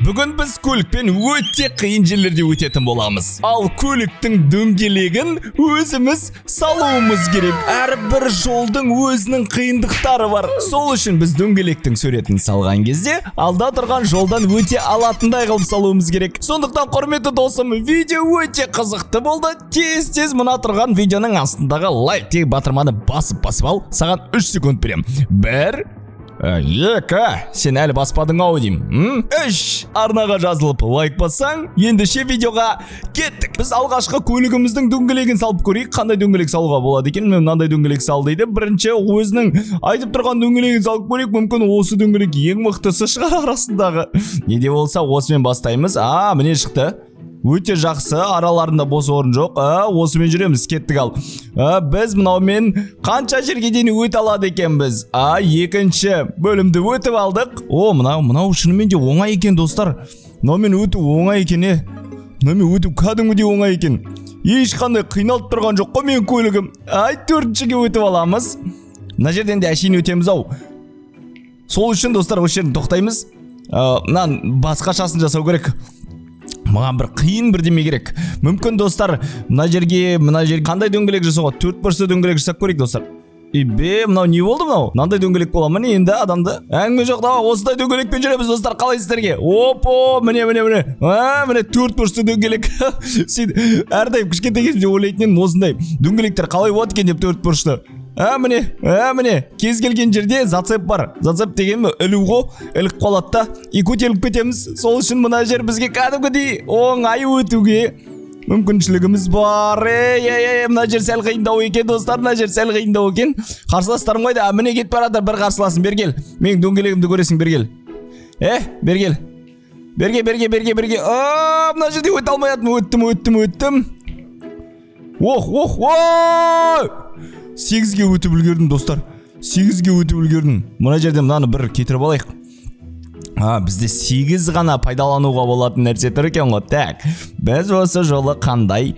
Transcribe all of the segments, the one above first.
Бүгін біз көлікпен өте қиын жерлерде өтетін боламыз. Ал көліктің дөңгелегін өзіміз салуымыз керек. Әрбір жолдың өзінің қиындықтары бар. Сол үшін біз дөңгелектің суретін салған кезде алда тұрған жолдан өте алатындай қылып салуымыз керек. Сондықтан құрметті досым, видео өте қызықты болды. Тез мына тұрған видеоның астындағы лайк тек батырманы басып ал. Саған 3 секунд берем. 1 2 сен әлі баспадың ау деймін. 3 арнаға жазылып лайк бассаң, ендеше видеоға кеттік. Біз алғашқы көлігіміздің дөңгелегін салып көрейік. Қандай дөңгелек салуға болады екен? Мен мынандай дөңгелек сал дейді. Бірінші өзінің айтып тұрған дөңгелегін салып көрейік. Мүмкін осы дөңгелек ең мықтысы шығар арасындағы. Не де болса осымен бастаймыз. Міне шықты. Өте жақсы, араларында бос орын жоқ. Осымен жүреміз, кеттік ал. Біз мынаумен қанша жерге дейін өте алады екенбіз? Екінші бөлімді өтіп алдық. Мынау шынымен де оңай екен, достар. Мынаумен өту оңай екен, Мынаумен өту кәдімгідей оңай екен. Ешқандай қиналып тұрған жоқ қой мен көлігім. 4-шіге өтіп аламыз. Мына жерден де әшейін өтеміз ау. Сол үшін, достар, осы жерден тоқтаймыз. Басқашасын жасау керек. Маған бір қиын бірдеме керек. Мүмкін, достар, мына жерге қандай дөңгелек жасауға? 4 бұрышты дөңгелек жасап көрейік, достар. Мынау не болды мынау? Мынандай дөңгелек бола ма енді адамды? Әңгіме жоқ, осындай дөңгелекпен жүреміз, достар. Қалай сіздерге? Міне. Міне 4 бұрышты дөңгелек. Сен әрдайым кішкентай кезімде ойлайтын осындай дөңгелектер қалай болады екен деп 4 бұрышты. Міне, кез келген жерде зацеп бар. Зацеп деген ілу ғой, ілік қалады да, көтеріліп кетеміз. Сол үшін мына жер бізге кәдімгідей оңай өтуге мүмкіншілігіміз бар. Мына жер сәл қиындау екен, достар, мына жер сәл қиындау екен. Қарсыластарым қойды, міне кетіп барады, бір қарсыласын, бергел. Менің дөңгелегімді көресің, бергел. Бергел. Берге. Мына жерде өте алмайатым, өттім. 8-ге өтіп үлгердім, достар. 8-ге өтіп үлгердім. Мына жерде мынаны бір кетіріп алайық. Бізде 8 ғана пайдалануға болатын нәрсе тұр екен ғой. Так, біз осы жолы қандай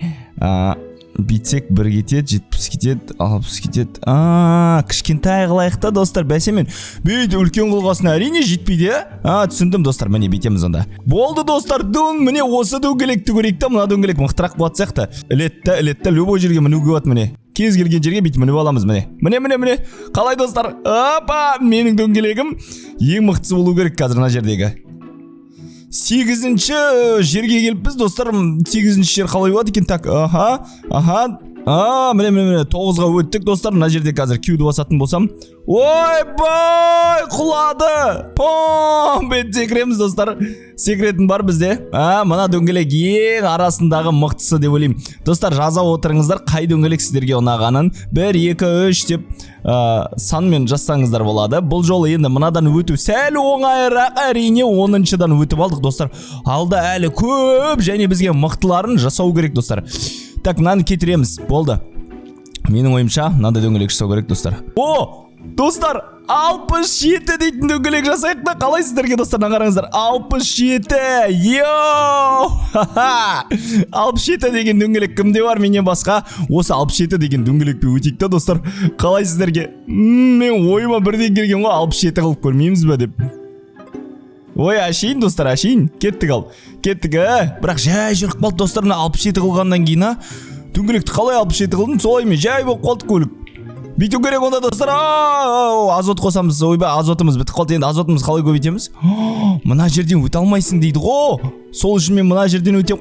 битсек 1 кетеді, 70 кетеді, 60 кетеді. Кішкентай қылайықта, достар, бәсемен. Бейді үлкен қылғасына әрине жетпейді. Түсіндім, достар, міне бетеміз онда. Болды, достар, міне осы дөңгелекті көрейік та, мына дөңгелек мықтырақ болады сияқты. Ілетті, любой жерге мінуге болады, міне. Кез келген жерге бит мініп аламыз, міне. Міне. Қалай, достар? Менің дөңгелегім ең мықтысы болу керек қазір мына жердегі. 8-ші жерге келіппіз, достар. 8-ші жер қалай болады екен? Так, міне 9-ға өттік, достар. Мына жерде қазір Q-ді басатын болсам. Ойбай, құлады. Бет секіреміз, достар. Секіретін бар бізде. Мына дөңгелек ең арасындағы мықтысы деп ойлаймын. Достар, жаза отырыңыздар, қай дөңгелек сіздерге ұнағанын. 1, 2, 3 деп санмен жазсаңыздар болады. Бұл жолы енді мынадан өту сәл оңайырақ, әрине 10-шыдан өтіп алдық, достар. Алда әлі көп және бізге мықтыларын жасау керек, достар. Так, мынаны кетіреміз. Болды. Менің ойымша, мынандай дөңгелек жасау керек, достар. Достар, 67 дейтін дөңгелек жасайық та, қалай сіздерге, достар, қараңыздар. 67, 67 деген дөңгелек кімде бар менен басқа? Осы 67 деген дөңгелекпе өтейік та, достар. Қалай сіздерге? Мен ойыма бірден келген ғой, 67 қылып көрмейміз бе деп. Әшейін, достар, әшейін. Кеттік ал. Кеттік, бірақ жай жүріп қалды, достар, 67 қылғаннан кейін, дөңгелекті қалай 67 қылдың? Солай ме? Жай болып қалды көлік. Бүйту керек онда, достар. Азот қосамыз. Азотымыз бітіп қалды. Енді азотымыз қалай көбейтеміз? Мына жерден өте алмайсың дейді ғой. Сол үшін мен мына жерден өтем.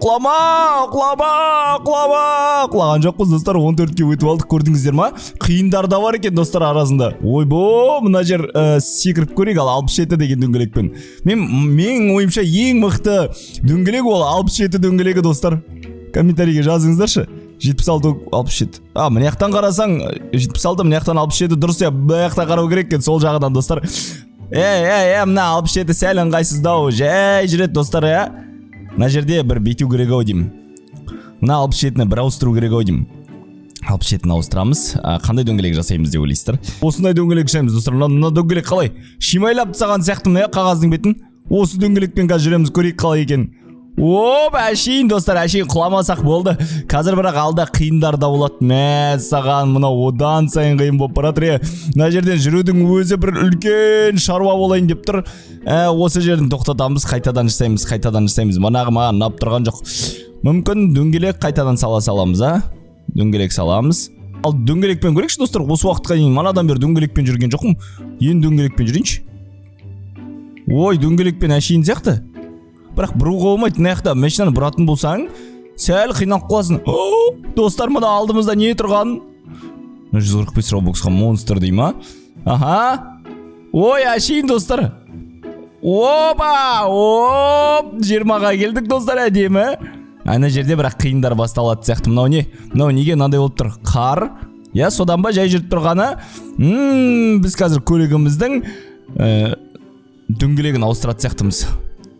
Құлаған жоқпыз, достар. 14-ке өтіп алдық, көрдіңіздер ма? Қиындар да бар екен, достар, арасында. Мына жер секіріп көрейік ал 67 деген дөңгелекпен. Мен ойымша ең мықты дөңгелек ол 67 дөңгелегі, достар. Комментарийге жазыңыздаршы. 76-67. Міне яқтан қарасаң 76, міне яқтан 67 дұрыс я. Бұл яқта қарау керек екен, сол жағынан, достар. Мына 67 сәл ыңғайсыздау. Жай жүреді, достар, Мына жерде бір бейту керек ау деймін. Мына 67-ні бір ауыстыру керек ау деймін. 67-ні ауыстырамыз. Қандай дөңгелек жасаймыз деп ойлайсыздар? Осындай дөңгелек жасаймыз, достар. Мына дөңгелек қалай? Шимайлап тастаған сияқты мына қағаздың бетін. Осы дөңгелекпен қазір жүреміз, көрейік қалай екен. Оп, әшейін достар, әшейін құламасақ болды. Қазір бірақ алда қиындар да болады. Мә саған мына одан сайын қиын болып баратыр. Мына жерден жүрудің өзі бір үлкен шаруа болайын деп тұр. Осы жерден тоқтатамыз, қайтадан жасаймыз. Манағы маған ұнап тұрған жоқ. Мүмкін дөңгелек қайтадан саламыз, дөңгелек саламыз. Ал дөңгелекпен көрейікші достар, осы уақытқа дейін манадан бері дөңгелекпен жүрген жоқпын. Енді дөңгелекпен жүрейінші. Ой, дөңгелекпен әшейін сияқты. Бірақ бұруға болмайды. Мына машинаны бұратын болсаң, сәл қиналып қаласың. Достар, мына алдымызда не тұрған? 145 робоксқа монстр дей ма? Аха. Ой, әшейін достар. Опа! Оп! 20-ға келдік достар, әдемі. Ана жерде бірақ қиындар басталады сияқты. Мынау не? Мынау неге мынандай болып тұр? Қар? Я, содан ба жай жүріп тұрғаны? Біз қазір көлігіміздің дөңгелегін ауыстыратын сияқтымыз.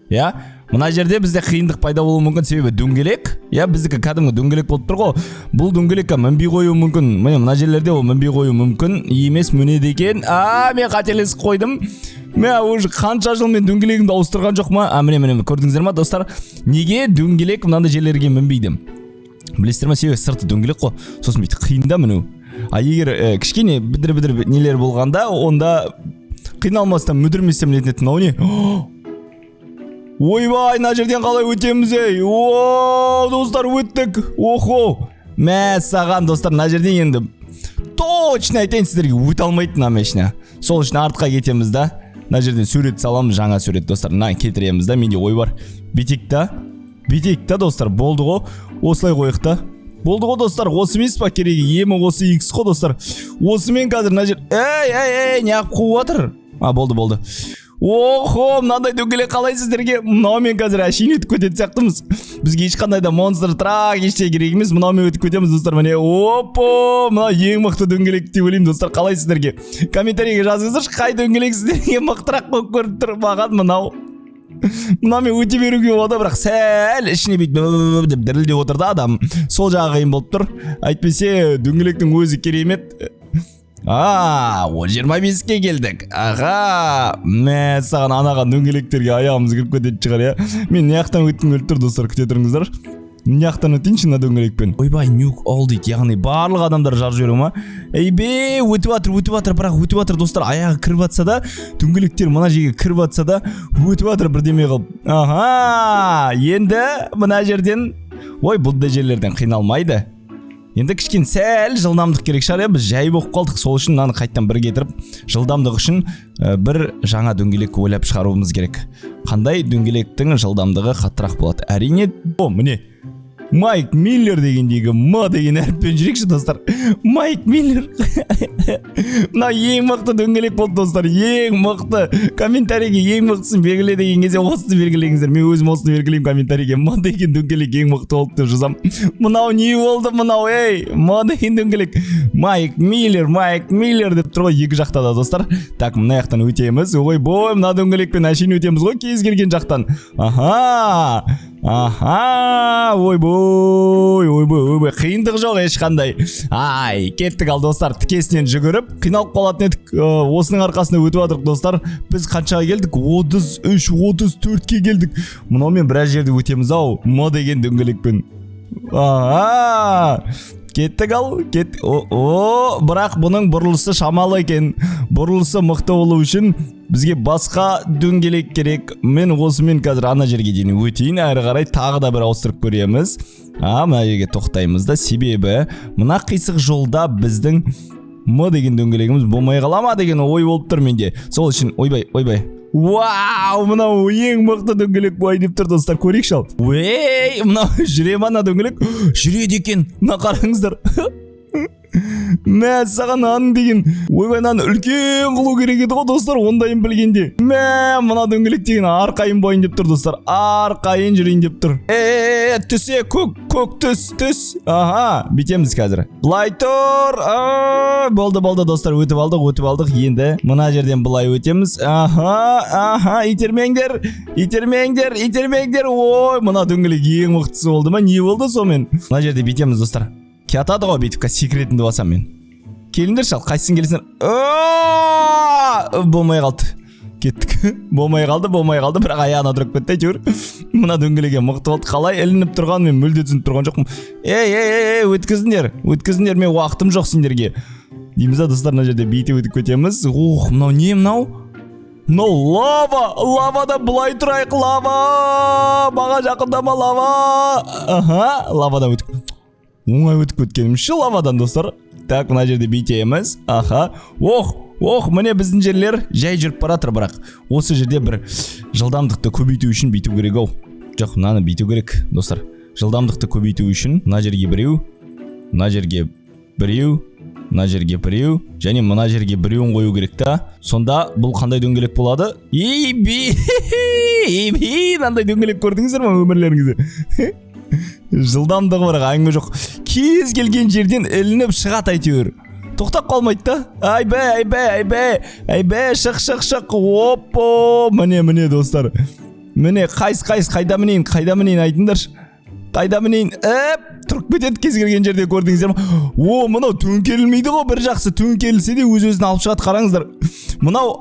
Я, мына жерде бізде қиындық пайда болуы мүмкін, себебі дөңгелек. Я, біздікі кәдімгі дөңгелек болып тұр ғой. Бұл дөңгелекке мінбей қою мүмкін. Мына жерлерде ол мінбей қою мүмкін емес, мінеді екен. Мен қателесіп қойдым. Мен уже қанша жыл мен дөңгелегімді ауыстырған жоқ ма? Міне көрдіңіздер ма достар? Неге дөңгелек мынандай жерлерге мінбейді? Білесіздер ме, себебі сырты дөңгелек қой. Сосын бүйті қиында міну. Егер кішкене бідір нелер болғанда, онда қиналмастан мүдірместен мінетін. Мынау не? Ойбай, мына жерден қалай өтеміз ей? Достар, өттік. Охо. Мә саған достар, мына жерден енді точно айтайын сіздерге өте алмайтын машина. Сол үшін артқа кетеміз да. Мына жерден сурет саламыз, жаңа сурет достар. Мына кетіреміз да, менде ой бар. Бетек та достар, болды ғой. Осылай қойық та. Болды ғой достар, осы емес па керегі? Емі осы X қой достар. Осымен қазір мына жер. Не ақ қуып отыр? Болды. Охо, мынандай дөңгелек қалай сіздерге? Мынаумен қазір әшейін өтіп кететін сияқтымыз. Бізге ешқандай да монстр трак еште керек емес. Мынаумен өтіп кетеміз достар. Міне, опо, мына ең мықты дөңгелек деп ойлаймын достар. Қалай сіздерге? Комментарийге жазыңыздаршы, қай дөңгелек сіздерге мықтырақ болып көрініп тұр? Маған мынау. Мынамен өте беруге болады, бірақ сәл ішіне бүйтіп деп дірілдеп отыр да адам. Сол жағы қиын болып тұр. Әйтпесе дөңгелектің өзі керемет. 25-ке келдік. Мә саған анаға дөңгелектерге аяғымыз кіріп кететін шығар, я. Мен неяқтан өттің өліп тұр достар, күте тұрыңыздар. Неяқтан өтейінші мына дөңгелекпен. Ойбай, нюк ол дейді, яғни барлық адамдар жар жіберу ма? Бе, өтіп атыр, бірақ өтіп атыр достар. Аяғы кіріп атса да, дөңгелектер мына жерге кіріп атса да, өтіп атыр бірдеме қылып. Енді мына жерден, бұл да жерлерден қиналмайды. Енді кішкен сәл жылдамдық керек шығар, біз жай болып қалдық. Сол үшін мынаны қайттан бір кетіріп, жылдамдық үшін бір жаңа дөңгелек ойлап шығаруымыз керек. Қандай дөңгелектің жылдамдығы қаттырақ болады? Әрине, міне Майк Миллер дегендегі ма деген әріппен жүрекші достар. Майк Миллер. Мына ең мықты дөңгелек болды достар. Ең мықты. Комментарийге ең мықтысын белгіле деген кезде осыны белгілеңіздер. Мен өзім осыны белгілеймін комментарийге. Ма деген дөңгелек ең мықты болды деп жазам. Мынау не болды мынау? Ма деген дөңгелек. Майк Миллер деп тұр ғой екі жақта да достар. Так, мына жақтан өтеміз. Ойбой, мына дөңгелекпен әшейін өтеміз ғой кез келген жақтан. Ойбой, қиындық жоқ ешқандай. Кеттік ал достар, тікесінен жүгіріп, қиналып қалатын едік. Осының арқасында өтіп жатырық достар. Біз қаншаға келдік? 33-34-ке келдік. Мынаумен біраз жерде өтеміз ау, ма деген дөңгелекпен. Кеттік ал, бірақ бұның бұрылысы шамалы екен. Бұрылысы мықты болу үшін бізге басқа дөңгелек керек. Мен осымен қазір ана жерге дейін өтейін, әрі қарай тағы да бір ауыстырып көреміз. Мына жерге тоқтаймыз да, себебі мына қисық жолда біздің м деген дөңгелегіміз болмай қала ма деген ой болып тұр менде. Сол үшін ойбай. Вау, мынау ең мықты дөңгелек бай деп тұр достар, көрейікші ал. Мынау жүре ма мына дөңгелек? Жүреді екен, мына қараңыздар. Мә саған аның деген. Ойбай, мынаны үлкен қылу керек еді ғой достар, ондайын білгенде. Мына дөңгелек деген арқайын байын деп тұр достар. Арқайын жүрейін деп тұр. Түсе, көк түс. Бетеміз қазір. Бұлай тұр. Болды достар, өтіп алдық. Енді мына жерден бұлай өтеміз. Итермеңдер. Ой, мына дөңгелек ең мықтысы болды ма? Не болды сомен? Мына жерде бетеміз достар. Кетады ғой бейтіпқа секретінді басам мен. Келіндер шал, қайсың келесіңдер? Болмай қалды. Кеттік. Болмай қалды, бірақ аяғына тұрып кетті әйтеуір. Мына дөңгелеге мықты болды. Қалай ілініп тұрған мен мүлде түсініп тұрған жоқпын. Ей, өткізіңдер, мен уақытым жоқ сендерге. Дейміз достар, мына жерде бүйтіп өтіп кетеміз. Мынау не мынау? Мынау лавада былай тұрайық, лава. Маға жақындама лава. Лавадан өтіп. Оңай өтіп кеткенімізші лавадан достар. Так, мына жерде бүйтеміз. Міне біздің жерлер жай жүріп баратыр, бірақ осы жерде бір жылдамдықты көбейту үшін бүйту керек ау. Жоқ, мынаны бүйту керек, достар. Жылдамдықты көбейту үшін мына жерге біреу, мына жерге біреу, мына жерге біреу, және мына жерге біреуін қою керек та. Сонда бұл қандай дөңгелек болады? Мынандай дөңгелек көрдіңіздер ме өмірлеріңізде? Жылдамдығы бар, әңгіме жоқ. Кез келген жерден ілініп шығат әйтеуір. Тоқтап қалмайды да. Айбе, шық. Оппо, міне достар. Міне қайда мінейін айтыңдаршы. Қайда мінейін? Тұрып кетеді кез келген жерде, көрдіңіздер ме? Мынау төңкерілмейді ғой, бір жақсы төңкерілсе де өз-өзін алып шығады, қараңыздар. Мынау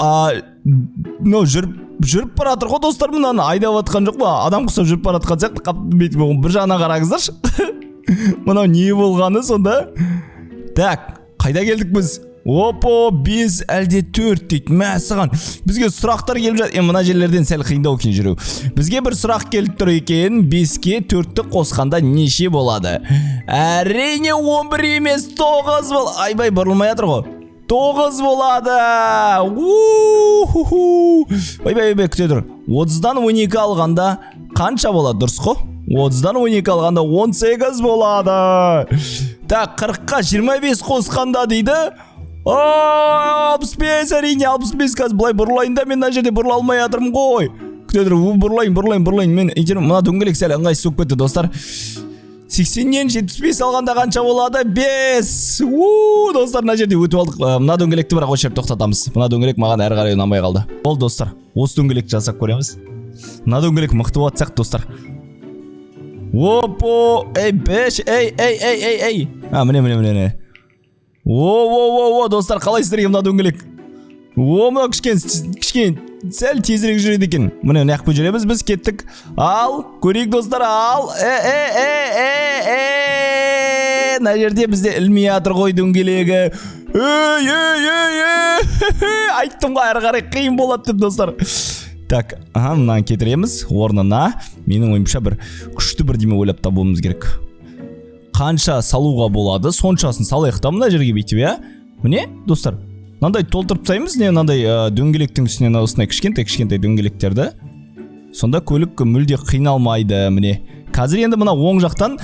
жүріп баратыр ғой достар, мынаны айдап атқан жоқ па? Адам құсап жүріп баратқан сияқты, бір жағына қараңыздаршы. Мынау не болғаны сонда? Так, қайда келдік біз? Опо, 5 әлде 4 дейді. Мәсіған. Бізге сұрақтар келіп жатыр. Мына жерлерден сәл қиындау екен жүру. Бізге бір сұрақ келіп тұр екен. 5-ке 4-ті қосқанда неше болады? Әрине 11 емес, 9 бол. Айбай, бұрылмай жатыр ғой. 9 болады. Айбай, күте тұр. 30-дан 12 алғанда қанша болады, дұрыс қой? 30-дан 12 алғанда 18 болады. Так, 40-қа 25 қосқанда дейді. 65, әрине 65. Қазір бұлай бұрылайын да, мен мына жерде бұрыла алмай жатырмын ғой. Күте тұр, бұрылайын. Мен мына дөңгелек сәл ыңғайсыз болып кетті достар. 80-нен 75 алғанда қанша болады? 5. Достар, мына жерде өтіп алдық. Мына дөңгелекті бірақ осы жерде тоқтатамыз. Мына дөңгелек маған әрі қарай ұнамай қалды. Болды достар, осы дөңгелекті жасап көреміз. Мына дөңгелек мықты болады сияқты достар. Опо, 5, міне. Достар, қалай сіздерге мына дөңгелек? Мына кішкене сәл тезірек жүреді екен. Міне нәқпен жүреміз, біз кеттік. Ал, көрейік достар, ал. Мына жерде бізде ілмей атыр ғой дөңгелегі. Айттым ғой, әрі қарай қиын болады деп достар. Так, мынаны кетіреміз орнына. Менің ойымша бір күшті бірдеме ойлап табуымыз керек. Қанша салуға болады, соншасын салайық та мына жерге бүйтіп, иә? Міне, достар, мынандай толтырып тастаймыз, не мынандай дөңгелектің үстінен осындай кішкентай дөңгелектерді. Сонда көлік мүлде қиналмайды, міне. Қазір енді мына оң жақтан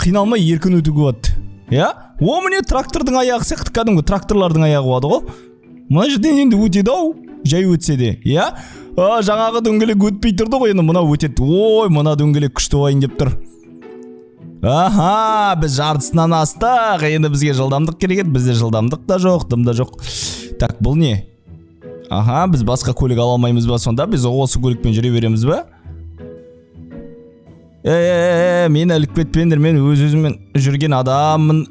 қиналмай еркін өтуге болады. Иә? Міне трактордың аяғы сияқты, кәдімгі тракторлардың аяғы болады ғой. Мына жерден енді өтеді ау, жай өтсе де, иә? Жаңағы дөңгелек өтпей тұрды ғой, енді мына өтеді. Мына дөңгелек күшті ойын деп тұр. Біз жартысынан астық. Енді бізге жылдамдық керек еді. Бізде жылдамдық да жоқ, дым да жоқ. Так, бұл не? Біз басқа көлік ала алмаймыз ба сонда? Біз осы көлікпен жүре береміз ба? Мен ілікпетпендір. Мен өз-өзіммен жүрген адаммын.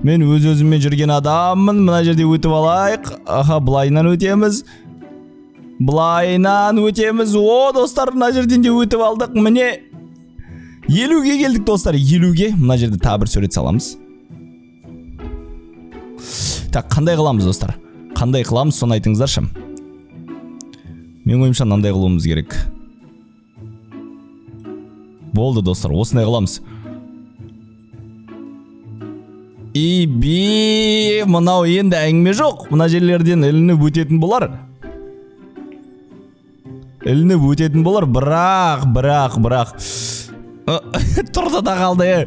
Мен өз-өзіммен жүрген адаммын. Мына жерде өтіп алайық. Бұлайынан өтеміз. Достар, мына жерден де өтіп алдық. Міне 50-ге келдік достар, 50-ге. Мына жерде тағы бір сурет саламыз. Так, қандай қыламыз достар? Қандай қыламыз, соны айтыңыздаршы. Мен ойымша мынандай қылуымыз керек. Болды достар, осындай қыламыз. Мынау енді әңгіме жоқ. Мына жерлерден ілініп өтетін болар. Бірақ. Тұрды да қалды.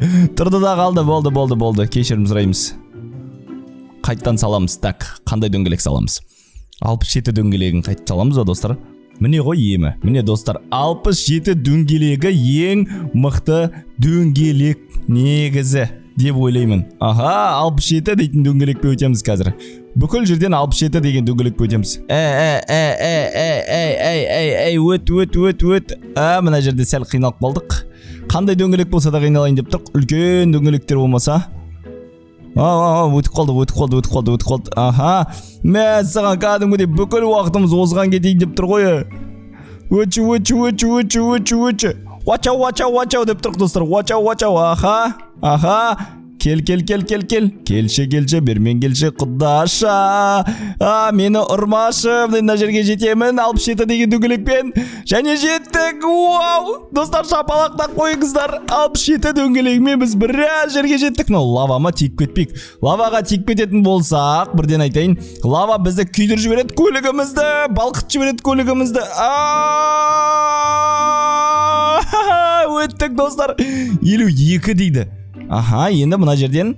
Болды. Кешірім сұраймыз. Қайттан саламыз. Так, қандай дөңгелек саламыз? 67 дөңгелегін қайтып саламыз ба достар? Міне ғой емі. Міне достар, 67 дөңгелегі ең мықты дөңгелек негізі деп ойлаймын. 67 дейтін дөңгелекпе өтеміз қазір. Бүкіл жерден 67 деген дөңгелекпе өтеміз. Өт. Мына жерде сәл қиналып қалдық. Қандай дөңгелек болса да қиналайын деп тұрқ. Үлкен дөңгелектер болмаса. Өтіп қалды. Мәссаған, кәдімгідей бүкіл уақытымыз озған кетейін деп тұр ғой. өтші. Уачау деп тұрқ достар. Уачау. Аха. Кел. Келші, бермен келші, құдаша. Мені ұрмашы. Мына жерге жетемін. 67 деген дөңгелекпен. Және жеттік. Вау! Достар, шапалақтап қойыңыздар. 67 дөңгелегімен біз біраз жерге жеттік. Лавама тиіп кетпейік. Лаваға тиіп кететін болсақ, бірден айтайын. Лава бізді күйдір жібереді көлігімізді. Балқыт жібереді көлігімізді. Өттік достар. 52 дейді. Аха, енді мына жерден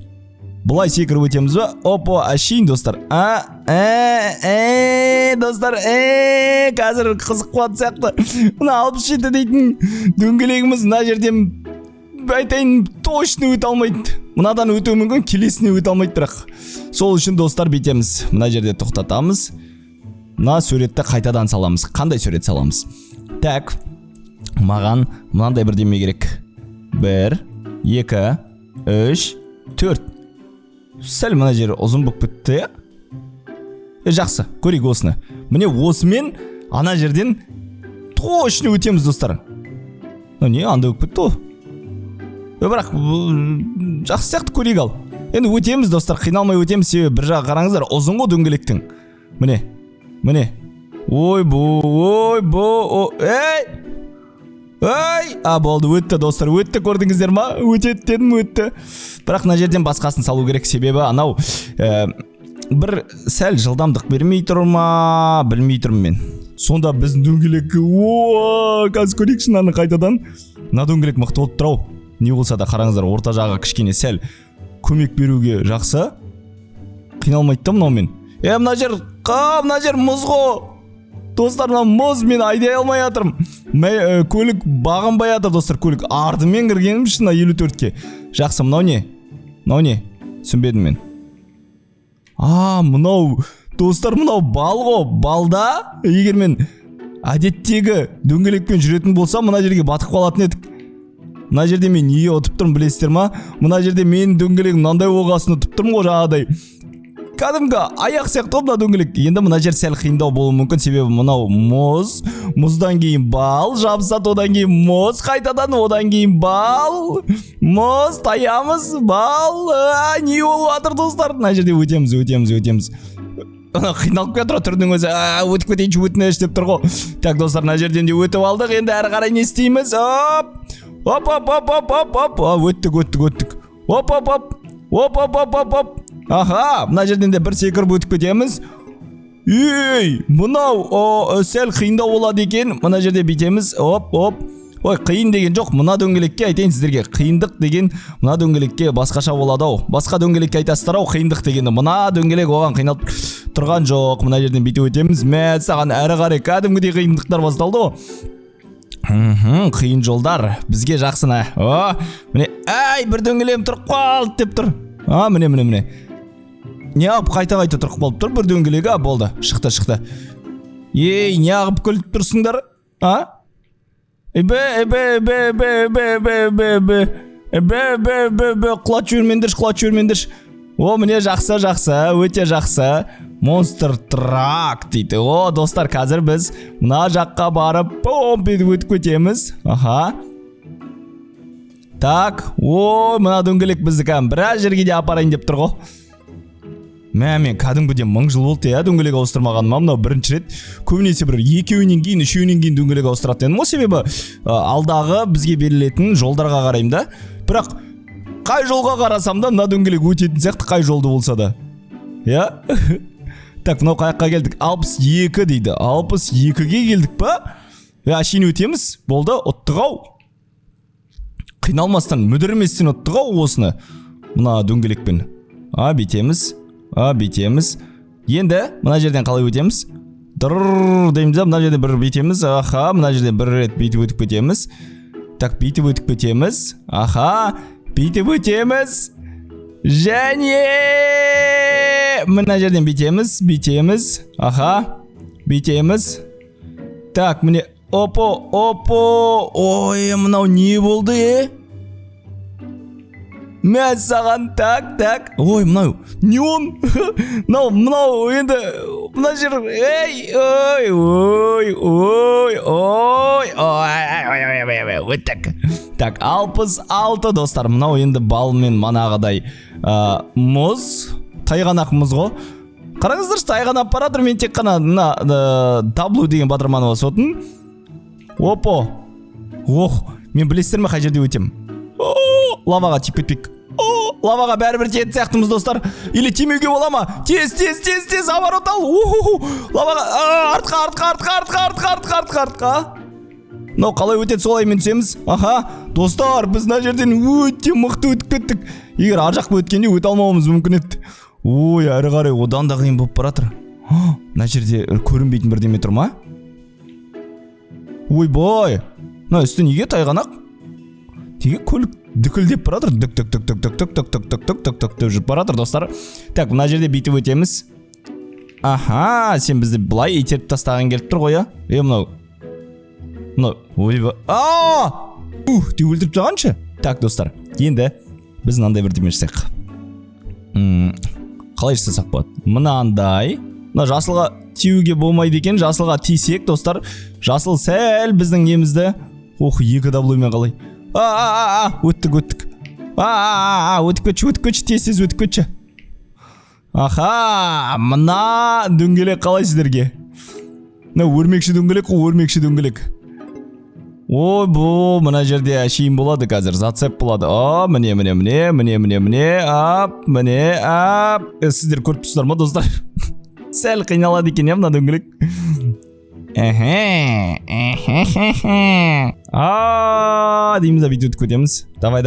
бұлай секіріп өтеміз ба? Опа, әшейін достар. Достар, қазір қызық қуат сияқты. Мына 67 дейтін дөңгелегіміз мына жерден айтайын точно өте алмайды. Мынадан өту мүмкін, келесіне өте алмайды бірақ. Сол үшін достар бетеміз. Мына жерде тоқтатамыз. Мына суретті қайтадан саламыз. Қандай сурет саламыз? Так, маған мынандай бірдеме керек. 1, 2, 3, 4. Сәл мына жері ұзын болып кетті. Жақсы, көрейік осыны. Міне осымен ана жерден точно өтеміз достар. Не, анда болып кетті о. Бірақ жақсы сияқты көрейік ал. Енді өтеміз достар, қиналмай өтеміз. Себебі бір жағы қараңыздар, ұзын ғой дөңгелектің. Міне. Ойбо. Болды, өтті достар, өтті, көрдіңіздер ма? Өтеді дедім, өтті. Бірақ мына жерден басқасын салу керек, себебі анау бір сәл жылдамдық бермей тұр ма, білмей тұрмын мен. Сонда біздің дөңгелек, қазір көрейікші мынаны қайтадан. Мына дөңгелек мықты болып тұр ау. Не болса да қараңыздар, орта жағы кішкене сәл көмек беруге жақсы. Қиналмайды да мынаумен. Мына жер мұз ғой. Достар, мына мұз, мен айдай алмай жатырмын. Көлік бағынбай жатыр достар, көлік ардымен кіргенім үшін 54-ке. Жақсы, мынау не? Түсінбедім мен. Мынау, достар, мынау бал ғой. Балда, егер мен әдеттегі дөңгелекпен жүретін болсам, мына жерге батып қалатын едік. Мына жерде мен неге ұтып тұрмын білесіздер ма? Мына жерде мен дөңгелегім мынандай оғасын ұтып тұрмын ғой жаңағыдай. Кәдімгі аяқ сияқты мына дөңгелек. Енді мына жер сәл қиындау болуы мүмкін, себебі мынау мұздан кейін бал, жабысады, одан кейін мұз, қайтадан одан кейін бал, мұз, таямыз, бал. Не болып жатыр достар? Мына жерде өтеміз. Қиналып кетір түрдің өзі. Өтіп кетейінші, өтініш деп тұр ғой. Так достар, мына жерден де өтіп алдық. Енді әрі қарай не істейміз? Оп. Өттік. Оп. Аха, мына жерден де бір секіріп өтіп кетеміз. Мынау сәл қиындау болады екен. Мына жерде бетеміз. Оп. Ой, қиын деген жоқ. Мына дөңгелекке айтайын сіздерге. Қиындық деген мына дөңгелекке басқаша болады ау. Басқа дөңгелекке айтасыздар ау, қиындық дегенді. Мына дөңгелек оған қиналып тұрған жоқ. Мына жерден бетіп өтеміз. Саған әрі қарай кәдімгідей қиындықтар басталды ғой. Қиын жолдар бізге жақсына. Міне, бір дөңгелегім тұрып қалды деп тұр. Міне. Неғып қайта тұрып қалып тұр, бір дөңгелегі, болды, шықты. Неғып күліп тұрсыңдар? Құлат жүрмендірш. Міне жақсы, өте жақсы. Монстр трак дейді. Достар, қазір біз мына жаққа барып, өтіп кетеміз. Так, мына дөңгелек бізді біраз жерге де апарайын деп тұр ғой. Мен кәдімгіден 1000 жыл болды дөңгелек ауыстырмағаным. Мынау бірінші рет. Көбінесе бір екеуінен кейін, үшеуінен кейін дөңгелек ауыстыратын едім. Себебі алдағы бізге берілетін жолдарға қараймын да. Бірақ қай жолға қарасам да мына дөңгелек өтетін сияқты, қай жолды болса да. Так, мынау қаяққа келдік? 62 дейді. 62-ге келдік па? Әшейін өтеміз. Болды, ұттық ау. Қиналмастан, мүдірместен ұттық ау осыны. Мына дөңгелекпен. Бетеміз. Енді мына жерден қалай өтеміз? Дейміз, мына жерден бір бетеміз. Мына жерден бір рет бетіп өтіп кетеміз. Так, бетіп өтіп кетеміз. Бетіп өтеміз. Және мына жерден бетеміз. Бетеміз. Так, міне опо. Ой, мынау не болды? мәссаған. Так. Ой, мынау неон. Мынау енді мына жер. Өттік. Так, 66 достар. Мынау енді балмен манағыдай мұз. Тайғанақ мұз ғой. Қараңыздаршы, тайғанап баратыр. Мен тек қана W деген батырманы басып отырмын. Опа. Мен білесіздер ме қай жерде өтем? Лаваға тиіп кетпек. Лаваға бәрібір тиетін сияқтымыз достар. Или тимеуге бола ма? Тез, оборот ал. Лаваға артқа. Мынау қалай өтеді, солай мен түсеміз. Аха, достар, біз мына жерден өте мықты өтіп кеттік. Егер ар жаққа өткенде өте алмауымыз мүмкін еді. Ой, әрі қарай одан да қиын болып баратыр. Мына жерде көрінбейтін бірдеме тұр ма? Ойбай. Мына үсті неге тайғанақ? Неге көлік дүкілдеп баратыр? Дүк деп жүріп баратыр достар. Так, мына жерде бүйтіп өтеміз. Аха, сен бізді былай итеріп тастаған келіп тұр ғой, мынау. Ойбай. Деп өлтіріп тастағаншы. Так, достар, енді біз мынандай бірдеме жасайық. Қалай жасасақ болады? Мынандай. Мына жасылға тиюге болмайды екен. Жасылға тисек, достар. Жасыл сәл біздің немізді. Екі W-мен қалай. Өттік. Өтіп кетші, тез өтіп кетші. Аха, мына дөңгелек қалай сіздерге? Мына өрмекші дөңгелек. Ой, бұл мына жерде әшейін болады қазір, зацеп болады. Міне. Сіздер көріп тұрсыздар ма, достар? Сәл қиналады екен, мына дөңгелек. Дейміз да бүйтіп өтеміз. Давай.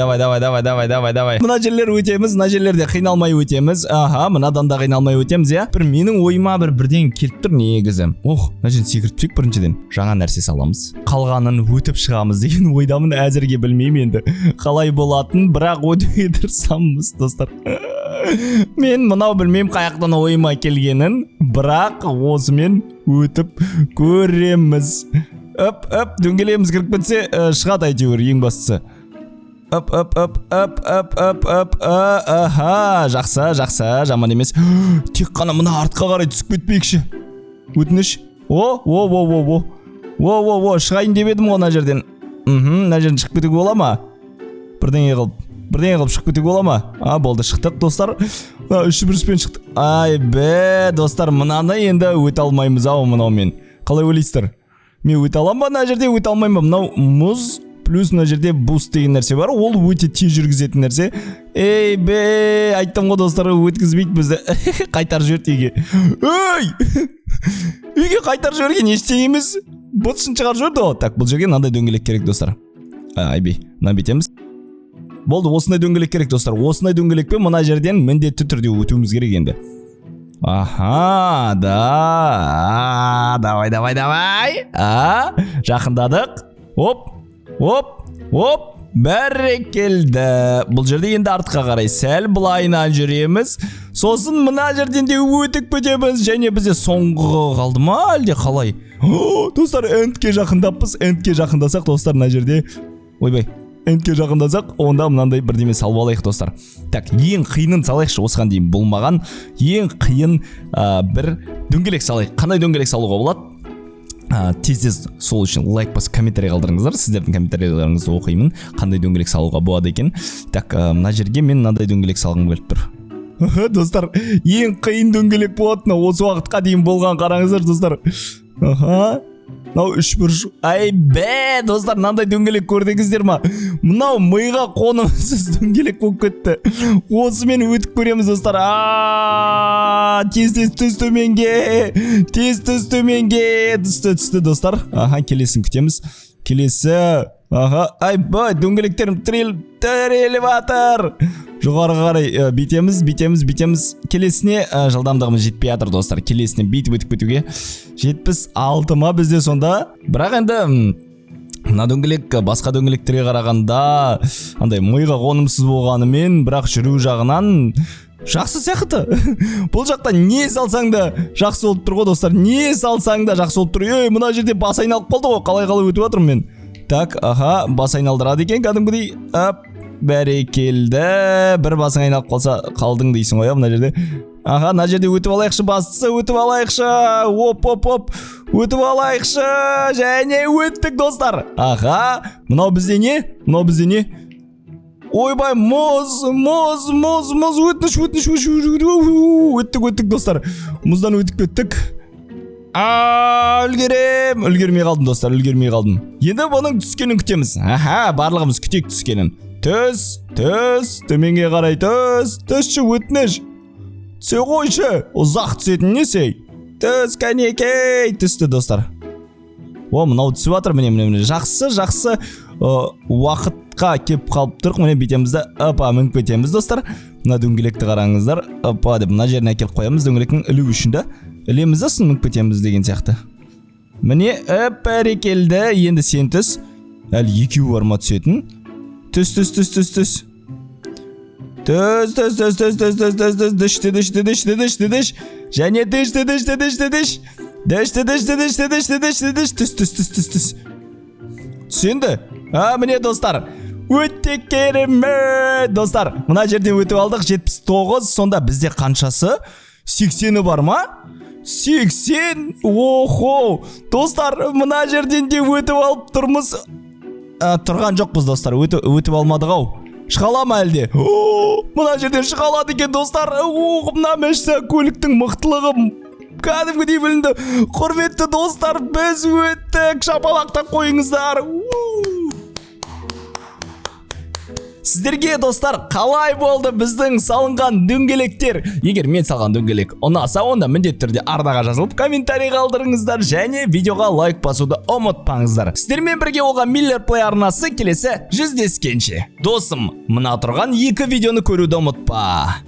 Мына жерлер өтеміз, мына жерлерде қиналмай өтеміз. Мынадан да қиналмай өтеміз, Бір менің ойыма бірден келіп тұр негізі. Мына жерден секіртпек біріншіден. Жаңа нәрсе саламыз. Қалғанын өтіп шығамыз деген ойдамын, әзірге білмеймін енді. Қалай болатын, бірақ өтуге тырысамыз, достар. Мен мынау білмеймін қаяқтан ойыма келгенін, бірақ осымен өтіп көреміз. Дөңгелеміз кіріп кетсе, шығады әйтеуір ең бастысы. Жақсы, жаман емес. Тек қана мына артқа қарай түсіп кетпекші. Өтініш. Шығайын деп едім ғана жерден. Мына жерден шығып кетуге бола ма? Бірдеңе қылып шығып кетуге бола ма? Болды, шықтық, достар. 3-1-спен шықтық. Достар, мынаны енді өте алмаймыз мынаумен. Қалай ойлайсыздар? Мен өте алам ба, мына жерде өте алмайым ба? Мынау мұз плюс мына жерде буст деген нәрсе бар. Ол өте тез жүргізетін нәрсе. Айттым ғой, достар, өткізбейді бізді. Қайтар жіберді үйге. Үйге қайтар жіберген ештеңе емес. Бұтсын шығар жіберді. Так, бұл жерге мынандай дөңгелек керек, достар. Мына бетеміз. Болды, осындай дөңгелек керек, достар. Осындай дөңгелекпен мына жерден міндетті түрде өтуіміз керек енді. Давай. Жақындадық. Бәрекелді. Бұл жерде енді артқа қарай сәл былайынан жүреміз. Сосын мына жерден де өтіп кетеміз. Және бізде соңғы қалды ма, әлде қалай? Достар, эндке жақындаппыз. Эндке жақындасақ, достар, мына жерде. Ойбай. Эндке жақындасақ, онда мынандай бірдеме салып алайық, достар. Так, ең қиынын салайықшы, осыған дейін болмаған. Ең қиын бір дөңгелек салайық. Қандай дөңгелек салуға болады? Тез сол үшін лайк бас комментарий қалдырыңыздар. Сіздердің комментарийлеріңізді оқимын. Қандай дөңгелек салуға болады екен. Так, мына жерге мен мынандай дөңгелек салғым келіп тұр. Достар, ең қиын дөңгелек болатыны осы уақытқа дейін болған, қараңыздар, достар. Мынау 3-1. Достар, мынандай дөңгелек көрдіңіздер ма? Мынау миға қонымсыз дөңгелек болып кетті. Осымен өтіп көреміз, достар. Тез түс төменге. Түсті, достар. Келесін күтеміз. Келесі. Дөңгелектерім тіреліп атыр. Жоғарғы қарай бетеміз. Келесіне жылдамдығымыз жетпей атыр, достар. Келесіне бейтіп өтіп кетуге 76 ма бізде сонда. Бірақ енді мына дөңгелек басқа дөңгелектерге қарағанда андай миға қонымсыз болғанымен, бірақ жүру жағынан жақсы сияқты. Бұл жақта не салсаң да жақсы болып тұр ғой, достар. Не салсаң да жақсы болып тұр. Мына жерде бас айналып қалды ғой. Қалай өтіп жатырмын мен. Так, бас айналдырады екен кәдімгідей. бәрекелді. Бір басың айналып қалса қалдың дейсің ғой мына жерде. Аха, мына жерде өтіп алайықшы, бастысы өтіп алайықшы. Оп. Өтіп алайықшы. Және өттік достар. Аха, мынау бізде не? Ойбай, мұз, өтініш. Өттік достар. Мұздан өтіп кеттік. Үлгермей қалдым достар, Енді бұның түскенін күтеміз. Аха, барлығымыз күтейік түскенін. Түс, төменге қарай түсші өтініш. Түсе қойшы, ұзақ түсетін несей. Түс, кәнекей, түсті достар. Мынау түсіп жатыр, міне. Жақсы. Уақытқа кеп қалып тұрық, міне бетемізді, мүңк бетеміз достар. Мына дөңгелекті қараңыздар, деп мына жеріне әкеліп қоямыз, дөңгелектің ілу үшінде. Ілемізді сын мүңк бетеміз деген сияқты. Міне, бәрекелді, енді сен түс. Әлі екеуі бар ма түсетін? Түс. Дыш. Және дыш. Түс. Түсінді? Міне достар. Өте керемет достар. Мына жерден өтіп алдық 79, сонда бізде қаншасы? 80-і бар ма? 80? Охо! Достар, мына жерден де өтіп алып тұрмыз. Тұрған жоқпыз достар, өтіп алмадық ау. Шығала ма әлде? Мына жерден шығалады екен достар. Мына мәшті көліктің мықтылығы кәдімгідей білінді. Құрметті достар, біз өттік. Шапалақта қойыңыздар. Сіздерге достар, қалай болды біздің салынған дөңгелектер? Егер мен салған дөңгелек ұнаса, онда міндетті түрде арнаға жазылып комментарий қалдырыңыздар және видеоға лайк басуды ұмытпаңыздар. Сіздермен бірге оған Miller Play арнасы келесі жүздескенше. Досым, мына тұрған 2 видеоны көруді ұмытпа.